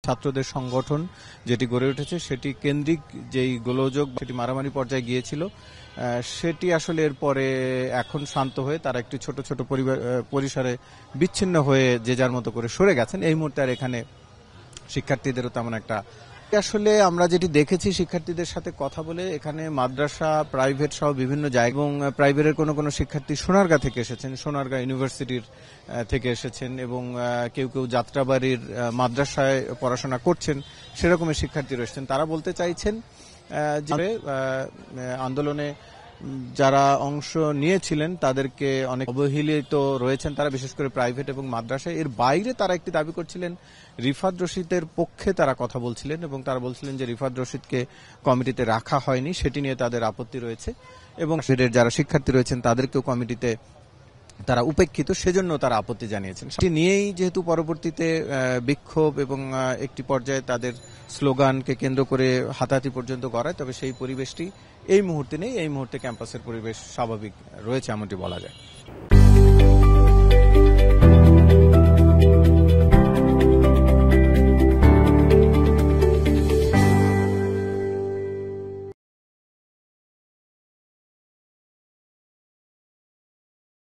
ছাত্রদের সংগঠন যেটি গড়ে উঠেছে সেটি কেন্দ্রিক যেই গোলযোগ সেটি মারামারি পর্যায়ে গিয়েছিল, সেটি আসলে এরপরে এখন শান্ত হয়ে তারা একটি ছোট ছোট পরিসরে বিচ্ছিন্ন হয়ে যে যার মতো করে সরে গেছেন। এই মুহূর্তে আর এখানে শিক্ষার্থীদেরও তেমন একটা আসলে আমরা যেটি দেখেছি শিক্ষার্থীদের সাথে কথা বলে, এখানে মাদ্রাসা, প্রাইভেট সহ বিভিন্ন জায়গা এবং প্রাইভেটের কোনো শিক্ষার্থী সোনারগাঁ থেকে এসেছেন, সোনারগাঁ ইউনিভার্সিটির থেকে এসেছেন এবং কেউ কেউ যাত্রাবাড়ির মাদ্রাসায় পড়াশোনা করছেন, সেরকমের শিক্ষার্থী রয়েছেন। তারা বলতে চাইছেন যে আন্দোলনে যারা অংশ নিয়েছিলেন তাদেরকে অনেক অবহেলিত রয়েছেন তারা, বিশেষ করে প্রাইভেট এবং মাদ্রাসায়। এর বাইরে তারা একটি দাবি করছিলেন, রিফাত রশিদের পক্ষে তারা কথা বলছিলেন এবং তারা বলছিলেন যে রিফাত রশিদকে কমিটিতে রাখা হয়নি, সেটি নিয়ে তাদের আপত্তি রয়েছে এবং যারা শিক্ষার্থী রয়েছেন তাদেরকেও কমিটিতে তারা উপেক্ষিত, সেজন্য তারা আপত্তি জানিয়েছেন। সেটি নিয়েই যেহেতু পরবর্তীতে বিক্ষোভ এবং একটি পর্যায়ে তাদের স্লোগানকে কেন্দ্র করে হাতাহাতি পর্যন্ত গড়ায়, তবে সেই পরিবেশটি এই মুহূর্তে নেই। এই মুহূর্তে ক্যাম্পাসের পরিবেশ স্বাভাবিক রয়েছে এমনটি বলা যায়।